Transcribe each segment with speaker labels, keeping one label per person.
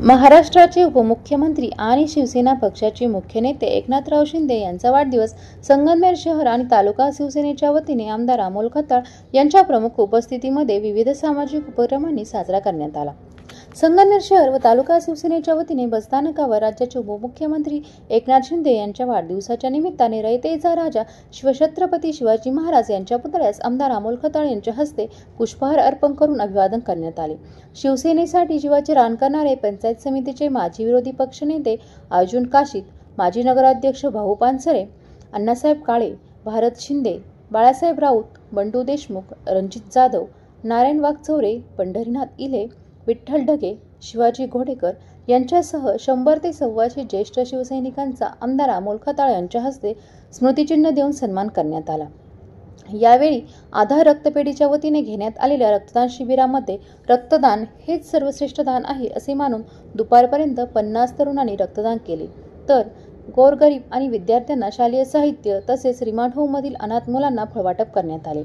Speaker 1: महाराष्ट्राचे उपमुख्यमंत्री आणि शिवसेना पक्षाचे मुख्य नेते एकनाथराव शिंदे यांचा वाढदिवस संगमनेर शहर आणि तालुका शिवसेनेच्या वतीने आमदार अमोल खताळ यांच्या प्रमुख उपस्थितीमध्ये विविध सामाजिक उपक्रमांनी साजरा करण्यात आला। संगमनेर शहर व तालुका शिवसेनेच्या वतीने बसस्थानकावर राज्याचे उपमुख्यमंत्री एकनाथ शिंदे यांच्या वाढदिवसाच्या निमित्ताने रयतेचा राजा शिवछत्रपती शिवाजी महाराज यांच्या पुतळ्यास आमदार अमोल खताळ यांच्या हस्ते पुष्पहार अर्पण करून अभिवादन करण्यात आले। शिवसेनेसाठी जीवाचे रान करणारे पंचायत समितीचे माजी विरोधी पक्षनेते अर्जुन काशीत, माजी नगराध्यक्ष भाऊ पानसरे, अण्णासाहेब काळे, भारत शिंदे, बाळासाहेब राऊत, बंडू देशमुख, रणजित जाधव, नारायण वाघचौरे, पंढरीनाथ इले, विठ्ठल ढगे, शिवाजी घोडेकर यांच्यासह 100 ते 125 ज्येष्ठ शिवसैनिकांचा आमदार अमोल खताळ यांच्या हस्ते स्मृतिचिन्ह देऊन सन्मान करण्यात आला। यावेळी आधार रक्तपेढीच्या वतीने घेण्यात आलेल्या रक्तदान शिबिरामध्ये रक्तदान हेच सर्वश्रेष्ठ दान आहे असे मानून दुपारपर्यंत 50 तरुणांनी रक्तदान केले, तर गोरगरीब आणि विद्यार्थ्यांना शालेय साहित्य तसेच रिमांड होममधील अनाथ मुलांना फळवाटप करण्यात आले।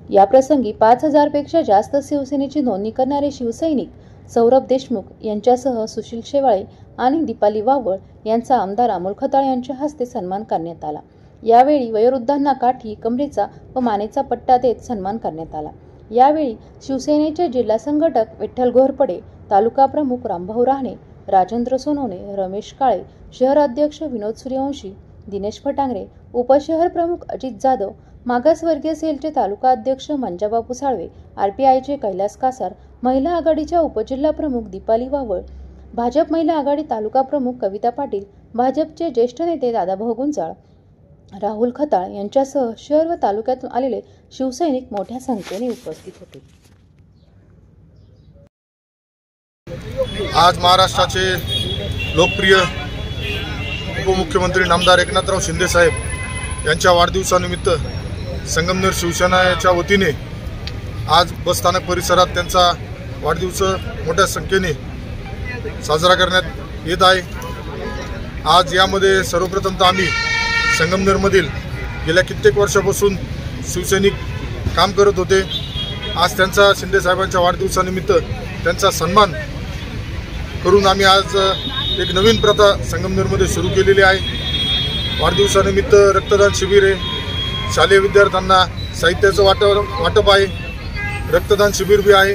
Speaker 1: या प्रसंगी 5000 पेक्षा जास्त शिवसेनेची नोंदणी करणारे शिवसैनिक सौरभ देशमुख यांच्यासह सुशील शेवाळे आणि दीपाली वावळ यांचा आमदार अमोल खताळ यांच्या हस्ते सन्मान करण्यात आला। यावेळी वयोवृद्धांना काठी, कमरेचा व मानेचा पट्टा देत सन्मान करण्यात आला। यावेळी शिवसेनेचे जिल्हा संघटक विठ्ठल घोरपडे, तालुका प्रमुख रामभाऊ राहणे, राजेंद्र सोनवणे, रमेश काळे, शहर अध्यक्ष विनोद सूर्यवंशी, दिनेश फटांगरे, उपशहर प्रमुख अजित जाधव, मागासवर्गीय सेलचे तालुका अध्यक्ष मंजाबापू साळवे, आरपीआयचे कैलास कासार, महिला आघाडीच्या उपजिल्हा प्रमुख दीपाली वावळ, भाजप महिला आघाडी तालुका प्रमुख कविता पाटील, भाजपचे ज्येष्ठ नेते दादाभाऊ गुंजाळ, राहुल खताळ यांच्यासह शहर व तालुक्यातून आलेले शिवसैनिक मोठ्या संख्येने उपस्थित होते।
Speaker 2: आज महाराष्ट्राचे लोकप्रिय उपमुख्यमंत्री नामदार एकनाथराव शिंदे साहेब यांच्या वाढदिवसानिमित्त संगमनेर शिवसेनेच्या वतीने आज बसस्थानक परिसरात त्यांचा वाढदिवस मोठ्या संख्येने साजरा करण्यात येत आहे। आज यामध्ये सर्वप्रथम तर आम्ही संगमनेरमधील गेल्या कित्येक वर्षापासून शिवसैनिक काम करत होते। आज त्यांचा शिंदे साहेबांच्या वाढदिवसानिमित्त त्यांचा सन्मान करून आम्ही आज एक नवीन प्रथा संगमनेरमध्ये सुरू केलेली आहे। वाढदिवसानिमित्त रक्तदान शिबिर आहे, शालेय विद्यार्थ्यांना साहित्याचं वाटप आहे, रक्तदान शिबिर बी आहे।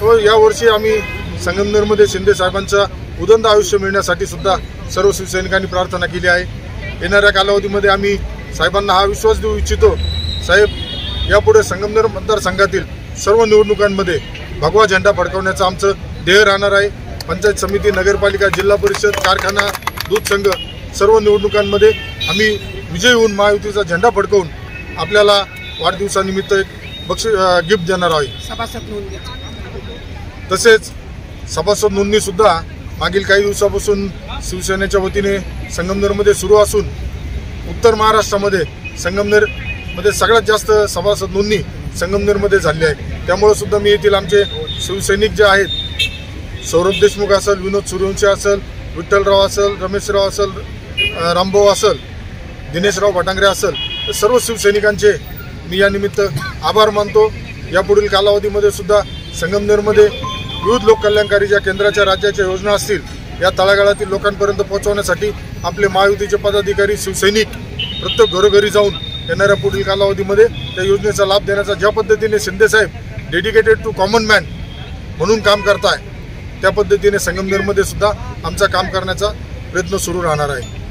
Speaker 2: व यावर्षी आम्ही संगमनेरमध्ये शिंदे साहेबांचा उदंड आयुष्य मिळण्यासाठी सुद्धा सर्व शिवसैनिकांनी प्रार्थना केली आहे। येणाऱ्या कालावधीमध्ये आम्ही साहेबांना हा विश्वास देऊ इच्छितो, साहेब यापुढे संगमनेर मतदारसंघातील सर्व निवडणुकांमध्ये भगवा झेंडा फडकवण्याचं आमचं ध्येय राहणार आहे। पंचायत समिती, नगरपालिका, जिल्हा परिषद, कारखाना, दूध संघ सर्व निवडणुकांमध्ये आम्ही विजयी होऊन महायुतीचा झेंडा फडकवून आपल्याला वाढदिवसानिमित्त एक गिफ्ट देणार आहे। तसेच सभासद नोंदणी सुद्धा मागील काही दिवसापासून शिवसेनेच्या वतीने संगमनेरमध्ये सुरू असून उत्तर महाराष्ट्रामध्ये संगमनेरमध्ये सगळ्यात जास्त सभासद नोंदणी संगमनेरमध्ये झाली आहे। त्यामुळे सुद्धा मी येथील आमचे शिवसैनिक जे आहेत, सौरभ देशमुख असेल, विनोद सूर्यवंशी असेल, विठ्ठलराव असेल, रमेशराव असेल, रामभाऊ असेल, दिनेशराव फटांगरे असेल, तर सर्व शिवसैनिकांचे मी या निमित्त आभार मानतो। यापुढील कालावधीमध्ये सुद्धा संगमनेरमध्ये विविध लोककल्याणकारी ज्या केंद्राच्या राज्याच्या योजना असतील या तळागाळातील लोकांपर्यंत पोहोचवण्यासाठी आपले महायुतीचे पदाधिकारी, शिवसैनिक प्रत्येक घरोघरी जाऊन येणाऱ्या पुढील कालावधीमध्ये त्या योजनेचा लाभ देण्याचा ज्या पद्धतीने शिंदे साहेब डेडिकेटेड टू कॉमन मॅन म्हणून काम करताय त्या पद्धतीने संगमनेरमध्ये सुद्धा आमचा काम करण्याचा प्रयत्न सुरू राहणार आहे।